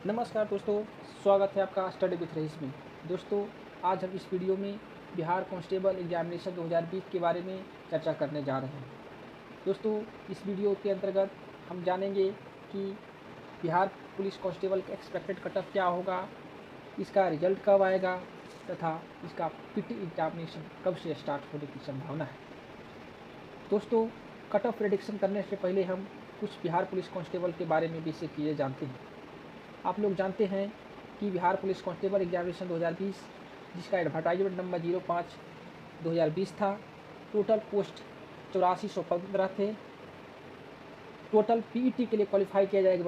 नमस्कार दोस्तों, स्वागत है आपका स्टडी विथ रईस में। दोस्तों, आज हम इस वीडियो में बिहार कांस्टेबल एग्जामिनेशन 2020 के बारे में चर्चा करने जा रहे हैं। दोस्तों, इस वीडियो के अंतर्गत हम जानेंगे कि बिहार पुलिस कांस्टेबल का एक्सपेक्टेड कट ऑफ क्या होगा, इसका रिजल्ट कब आएगा तथा इसका पीटी एग्जामिनेशन कब से स्टार्ट होने की संभावना है। दोस्तों, कट ऑफ प्रेडिक्शन करने से पहले हम कुछ बिहार पुलिस कांस्टेबल के बारे में बेसिक चीज़ें जानते हैं। आप लोग जानते हैं कि बिहार पुलिस कांस्टेबल एग्जामिनेशन 2020 जिसका एडवर्टाइजमेंट नंबर 05/2020 था, टोटल पोस्ट 8415 थे। टोटल पीईटी के लिए क्वालिफाई किया जाएगा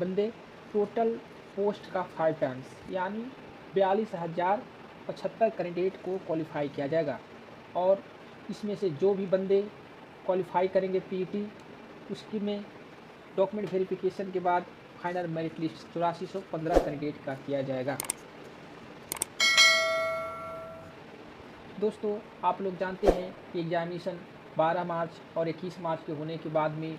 बंदे टोटल पोस्ट का 5 टाइम्स यानी 42,075 कैंडिडेट को क्वालिफाई किया जाएगा। और इसमें से जो भी बंदे क्वालिफाई करेंगे पीईटी, उसकी में डॉक्यूमेंट वेरिफिकेशन के बाद फाइनल मेरिट लिस्ट 8415 कैंडिडेट का किया जाएगा। दोस्तों, आप लोग जानते हैं कि एग्जामिनेशन 12 मार्च और 21 मार्च के होने के बाद में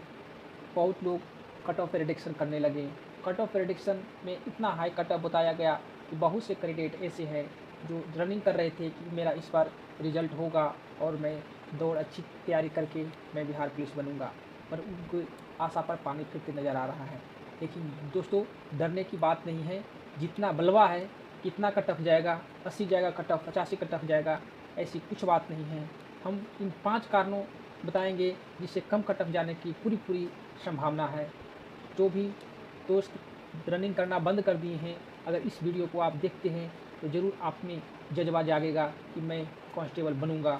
बहुत लोग कट ऑफ प्रेडिक्शन करने लगे। कट ऑफ प्रेडिक्शन में इतना हाई कट ऑफ बताया गया कि बहुत से कैंडिडेट ऐसे हैं जो रनिंग कर रहे थे कि मेरा इस बार रिजल्ट होगा और मैं दौड़ अच्छी तैयारी करके मैं बिहार पुलिस बनूंगा, पर उनको आशा पर पानी फिरते नज़र आ रहा है। लेकिन दोस्तों, डरने की बात नहीं है। जितना बलवा है कितना कट ऑफ जाएगा, 80 जाएगा कट ऑफ, 85 कट ऑफ जाएगा, ऐसी कुछ बात नहीं है। हम इन 5 कारणों बताएंगे जिससे कम कट ऑफ जाने की पूरी संभावना है। जो भी दोस्त रनिंग करना बंद कर दिए हैं, अगर इस वीडियो को आप देखते हैं तो ज़रूर आप में जज्बा जागेगा कि मैं कांस्टेबल बनूंगा।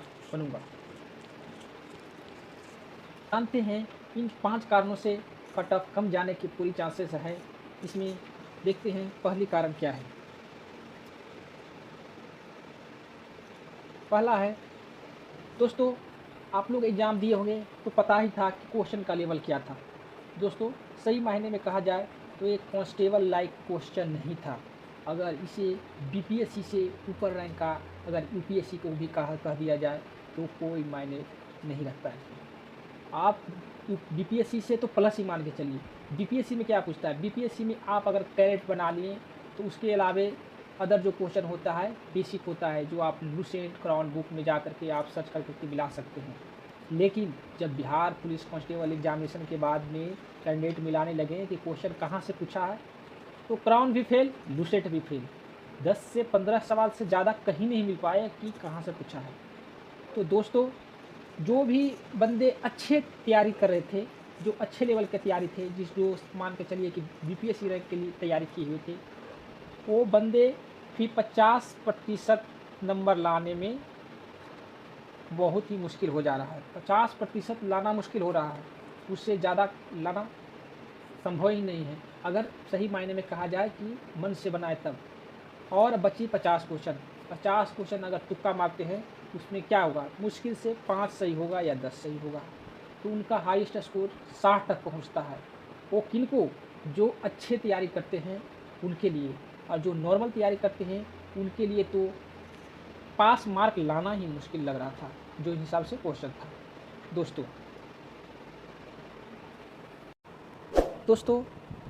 जानते हैं इन 5 कारणों से कट ऑफ कम जाने की पूरी चांसेस है। इसमें देखते हैं पहली कारण क्या है। पहला है, दोस्तों आप लोग एग्ज़ाम दिए होंगे तो पता ही था कि क्वेश्चन का लेवल क्या था। दोस्तों, सही मायने में कहा जाए तो एक कांस्टेबल लाइक क्वेश्चन नहीं था। अगर इसे बीपीएससी से ऊपर रैंक का अगर यूपीएससी को भी कह दिया जाए तो कोई मायने नहीं रखता है। आप बीपीएससी से तो प्लस ही मान के चलिए। बीपीएससी में क्या पूछता है, बीपीएससी में आप अगर कैरेट बना लिए तो उसके अलावे अदर जो क्वेश्चन होता है बेसिक होता है, जो आप लूसेंट क्राउन बुक में जा करके आप सर्च करके मिला सकते हैं। लेकिन जब बिहार पुलिस कांस्टेबल एग्जामिनेशन के बाद में कैंडिडेट मिलाने लगे कि क्वेश्चन कहाँ से पूछा है, तो क्राउन भी फेल, लूसेंट भी फेल। 10 से 15 सवाल से ज़्यादा कहीं नहीं मिल पाए कि कहाँ से पूछा है। तो दोस्तों, जो भी बंदे अच्छे तैयारी कर रहे थे, जो अच्छे लेवल के तैयारी थे, जो मान के चलिए कि बीपीएससी रैंक के लिए तैयारी किए हुए थे, वो बंदे भी 50% नंबर लाने में बहुत ही मुश्किल हो जा रहा है। 50% लाना मुश्किल हो रहा है, उससे ज़्यादा लाना संभव ही नहीं है अगर सही मायने में कहा जाए कि मन से बनाए तब। और बची 50 क्वेश्चन। 50 क्वेश्चन अगर तुक्का मारते हैं उसमें क्या होगा, मुश्किल से 5 सही होगा या 10 सही होगा, तो उनका हाईएस्ट स्कोर 60 तक पहुंचता है। वो किनको, जो अच्छे तैयारी करते हैं उनके लिए, और जो नॉर्मल तैयारी करते हैं उनके लिए तो पास मार्क लाना ही मुश्किल लग रहा था जो हिसाब से क्वेश्चन था। दोस्तों,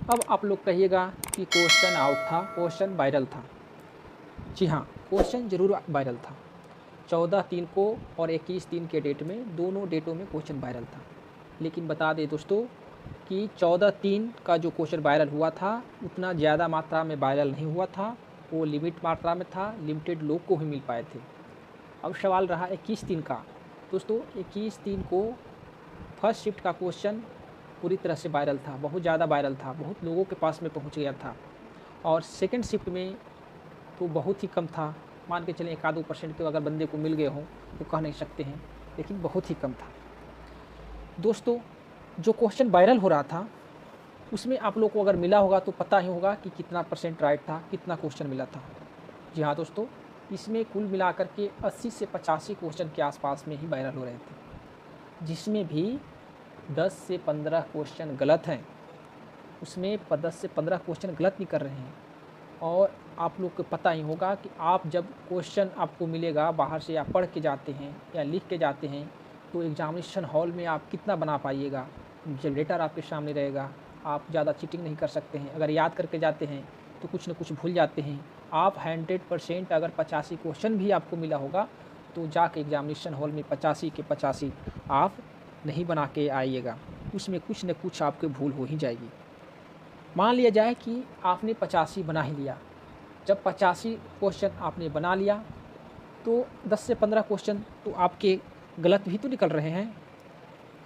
अब आप लोग कहिएगा कि क्वेश्चन आउट था, क्वेश्चन वायरल था। जी हाँ, क्वेश्चन ज़रूर वायरल था। 14/3 को और 21/3 के डेट में, दोनों डेटों में क्वेश्चन वायरल था। लेकिन बता दें दोस्तों कि 14/3 का जो क्वेश्चन वायरल हुआ था उतना ज़्यादा मात्रा में वायरल नहीं हुआ था, वो लिमिट मात्रा में था, लिमिटेड लोग को ही मिल पाए थे। अब सवाल रहा 21/3 का। दोस्तों, 21/3 को फर्स्ट शिफ्ट का क्वेश्चन पूरी तरह से वायरल था, बहुत ज़्यादा वायरल था, बहुत लोगों के पास में पहुँच गया था। और सेकेंड शिफ्ट में तो बहुत ही कम था, मान के चलें 1-2% के अगर बंदे को मिल गए हों तो कह नहीं सकते हैं, लेकिन बहुत ही कम था। दोस्तों, जो क्वेश्चन वायरल हो रहा था उसमें आप लोग को अगर मिला होगा तो पता ही होगा कि कितना % राइट था, कितना क्वेश्चन मिला था। जी हाँ दोस्तों, इसमें कुल मिलाकर के 80 से 85 क्वेश्चन के आसपास में ही वायरल हो रहे थे, जिसमें भी 10 से 15 क्वेश्चन गलत हैं। उसमें 10 से 15 क्वेश्चन गलत नहीं कर रहे हैं। और आप लोग को पता ही होगा कि आप जब क्वेश्चन आपको मिलेगा बाहर से, आप पढ़ के जाते हैं या लिख के जाते हैं, तो एग्ज़ामिनेशन हॉल में आप कितना बना पाइएगा। जब लेटर आपके सामने रहेगा आप ज़्यादा चीटिंग नहीं कर सकते हैं। अगर याद करके जाते हैं तो कुछ न कुछ भूल जाते हैं। आप 100% अगर 85 क्वेश्चन भी आपको मिला होगा तो जाके एग्जामिनेशन हॉल में 85 के 85 आप नहीं बना के आइएगा, उसमें कुछ न कुछ आपके भूल हो ही जाएगी। मान लिया जाए कि आपने 85 बना ही लिया। जब 85 क्वेश्चन आपने बना लिया तो 10 से 15 क्वेश्चन तो आपके गलत भी तो निकल रहे हैं।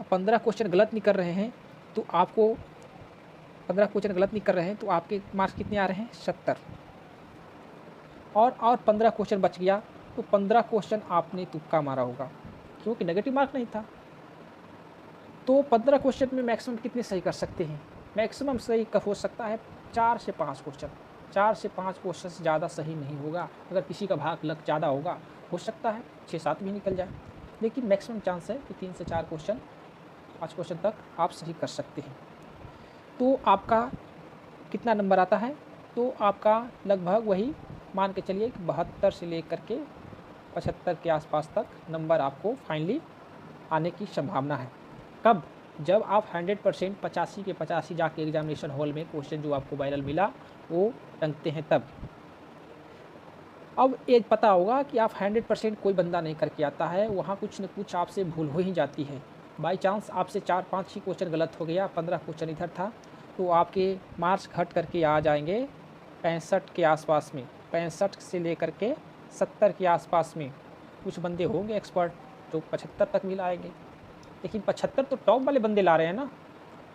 15 क्वेश्चन गलत निकल रहे हैं तो आपको 15 क्वेश्चन गलत निकल रहे हैं तो आपके मार्क्स कितने आ रहे हैं? 70। और 15 क्वेश्चन बच गया तो 15 क्वेश्चन आपने तुक्का मारा होगा, क्योंकि नेगेटिव मार्क नहीं था। तो 15 क्वेश्चन में मैक्सिमम कितने सही कर सकते हैं? मैक्सिमम सही हो सकता है 4 से 5 क्वेश्चन। 4 से 5 क्वेश्चन से ज़्यादा सही नहीं होगा। अगर किसी का भाग लग ज़्यादा होगा, हो सकता है 6-7 भी निकल जाए, लेकिन मैक्सिमम चांस है कि 3 से 4 क्वेश्चन, 5 क्वेश्चन तक आप सही कर सकते हैं। तो आपका कितना नंबर आता है? तो आपका लगभग वही मान के चलिए कि 72 से लेकर के 75 के आसपास तक नंबर आपको फाइनली आने की संभावना है। कब? जब आप 100% 85 के 85 जाके एग्जामिनेशन हॉल में क्वेश्चन जो आपको वायरल मिला वो टंगते हैं तब। अब ये पता होगा कि आप 100% कोई बंदा नहीं करके आता है, वहाँ कुछ न कुछ आपसे भूल हो ही जाती है। बाई चांस आपसे 4-5 ही क्वेश्चन गलत हो गया, 15 क्वेश्चन इधर था, तो आपके मार्क्स घट करके आ जाएंगे 65 के आसपास में। 65 से लेकर के 70 के आसपास में कुछ बंदे होंगे एक्सपर्ट जो 75 तक मिल आएंगे। लेकिन 75 तो टॉप वाले बंदे ला रहे हैं ना,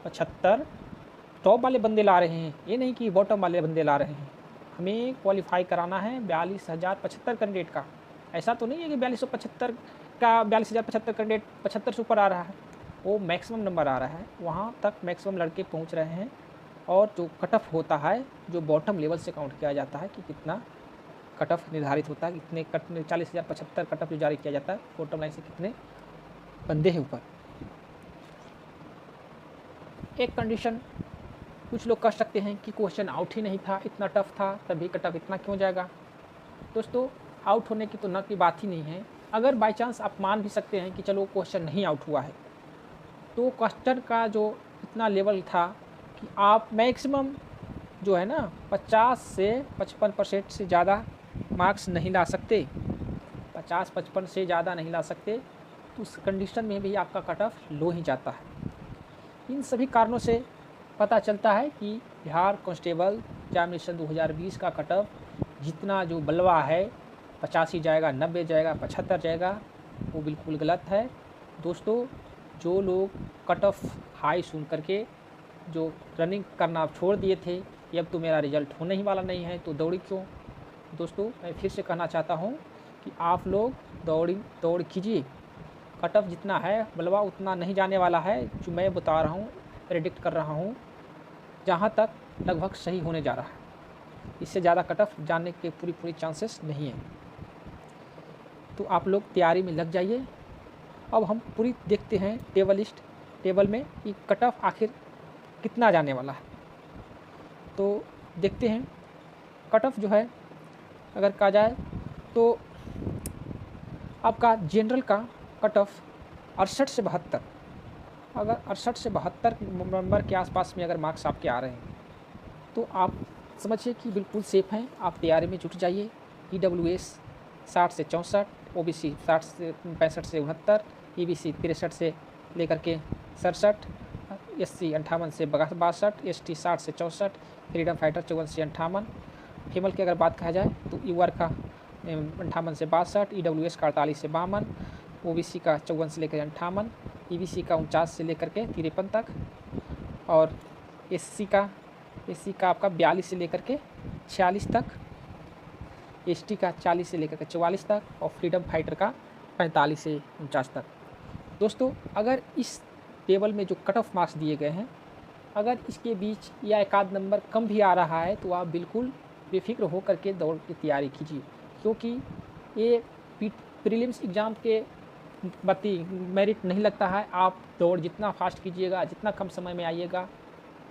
75 टॉप वाले बंदे ला रहे हैं, ये नहीं कि बॉटम वाले बंदे ला रहे हैं। हमें क्वालिफाई कराना है 42,075 कैंडिडेट का। ऐसा तो नहीं है कि 4275 का 42,075 कैंडिडेट 75 से ऊपर आ रहा है, वो मैक्सिमम नंबर आ रहा है, वहाँ तक मैक्सिमम लड़के पहुँच रहे हैं। और जो कट ऑफ होता है, जो बॉटम लेवल से काउंट किया जाता है कि कितना कट ऑफ निर्धारित होता है, कितने 40,075 कट ऑफ जो जारी किया जाता है, बॉटम लाइन से कितने बंदे हैं ऊपर। एक कंडीशन कुछ लोग कह सकते हैं कि क्वेश्चन आउट ही नहीं था, इतना टफ था, तभी कट ऑफ इतना क्यों जाएगा? दोस्तों, आउट होने की तो न की बात ही नहीं है। अगर बाई चांस आप मान भी सकते हैं कि चलो क्वेश्चन नहीं आउट हुआ है, तो क्वेश्चन का जो इतना लेवल था कि आप मैक्सिमम जो है ना 50 से 55% से ज़्यादा मार्क्स नहीं ला सकते, 50-55 से ज़्यादा नहीं ला सकते, तो उस कंडीशन में भी आपका कट ऑफ लो ही जाता है। इन सभी कारणों से पता चलता है कि बिहार कांस्टेबल एग्जामिनेशन 2020 का कट ऑफ जितना जो बलवा है 85 जाएगा, 90 जाएगा, 75 जाएगा, वो बिल्कुल गलत है। दोस्तों, जो लोग कट ऑफ हाई सुन करके जो रनिंग करना छोड़ दिए थे, ये अब तो मेरा रिजल्ट होने ही वाला नहीं है तो दौड़ी क्यों? दोस्तों, मैं फिर से कहना चाहता हूँ कि आप लोग दौड़ कीजिए। कट ऑफ जितना है बलवा उतना नहीं जाने वाला है, जो मैं बता रहा हूँ, प्रेडिक्ट कर रहा हूँ, जहाँ तक लगभग सही होने जा रहा है। इससे ज़्यादा कट ऑफ जाने के पूरी चांसेस नहीं है। तो आप लोग तैयारी में लग जाइए। अब हम पूरी देखते हैं टेबल में कि कट ऑफ आखिर कितना जाने वाला है। तो देखते हैं कट ऑफ जो है अगर कहा जाए तो आपका जनरल का कट ऑफ 68 से 72, अगर 68 से 72 नंबर के आसपास में अगर मार्क्स आपके आ रहे हैं तो आप समझिए कि बिल्कुल सेफ़ हैं। आप तैयारी में जुट जाइए। EWS 60 से 64, OBC 60 से 65 से 69, EBC 63 से लेकर के 67, SC 58 से 62, ST 60 से 64, फ्रीडम फाइटर 54 से 58। फीमेल की अगर बात कहा जाए तो यूआर का 58 से 62, EWS का 48 से 52, OBC का 54 से लेकर 58, EBC का 49 से लेकर के 53 तक, और SC का आपका 42 से लेकर के 46 तक, ST का 40 से लेकर के 44 तक, और फ्रीडम फाइटर का 45 से 49 तक। दोस्तों, अगर इस टेबल में जो कट ऑफ मार्क्स दिए गए हैं, अगर इसके बीच या एक आध नंबर कम भी आ रहा है तो आप बिल्कुल बेफिक्र हो करके दौड़ की तैयारी कीजिए, क्योंकि ये प्रीलिम्स एग्ज़ाम के बत्ती मेरिट नहीं लगता है। आप दौड़ जितना फास्ट कीजिएगा, जितना कम समय में आइएगा,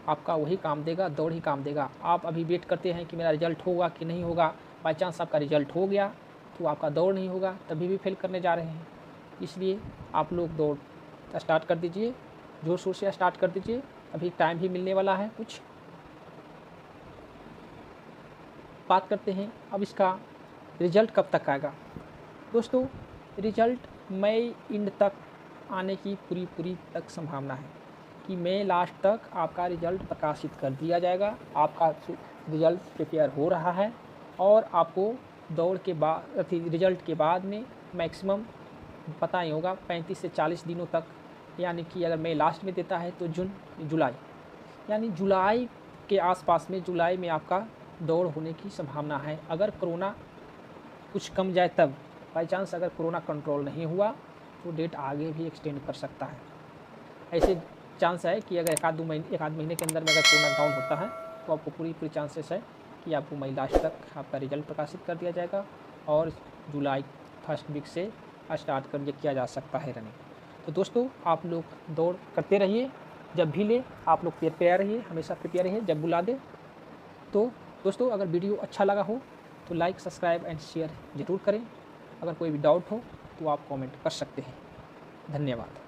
आपका वही काम देगा, दौड़ ही काम देगा। आप अभी वेट करते हैं कि मेरा रिजल्ट होगा कि नहीं होगा, बाई चांस आपका रिजल्ट हो गया तो आपका दौड़ नहीं होगा, तभी भी फेल करने जा रहे हैं। इसलिए आप लोग दौड़ स्टार्ट कर दीजिए, ज़ोर शोर से स्टार्ट कर दीजिए, अभी टाइम भी मिलने वाला है कुछ। बात करते हैं अब इसका रिज़ल्ट कब तक आएगा। दोस्तों रिज़ल्ट मई एंड तक आने की पूरी तक संभावना है कि मई लास्ट तक आपका रिज़ल्ट प्रकाशित कर दिया जाएगा। आपका रिज़ल्ट प्रिपेयर हो रहा है और आपको दौड़ के बाद रिज़ल्ट के बाद में मैक्सिमम पता ही होगा 35 से 40 दिनों तक, यानी कि अगर मई लास्ट में देता है तो जुलाई, यानी जुलाई के आसपास में, जुलाई में आपका दौड़ होने की संभावना है। अगर कोरोना कुछ कम जाए तब, बाई चांस अगर कोरोना कंट्रोल नहीं हुआ तो डेट आगे भी एक्सटेंड कर सकता है। ऐसे चांस है कि अगर एक आध महीने के अंदर में अगर कोरोना डाउन होता है तो आपको पूरी चांसेस है कि आपको मई लास्ट तक आपका रिज़ल्ट प्रकाशित कर दिया जाएगा और जुलाई फर्स्ट वीक से स्टार्ट कर किया जा सकता है रनिंग। तो दोस्तों आप लोग दौड़ करते रहिए, जब भी ले आप लोग प्रिपेयर रहिए, हमेशा प्रिपेयर रहिए जब बुला दे। तो दोस्तों अगर वीडियो अच्छा लगा हो तो लाइक, सब्सक्राइब एंड शेयर ज़रूर करें। अगर कोई भी डाउट हो तो आप कमेंट कर सकते हैं। धन्यवाद।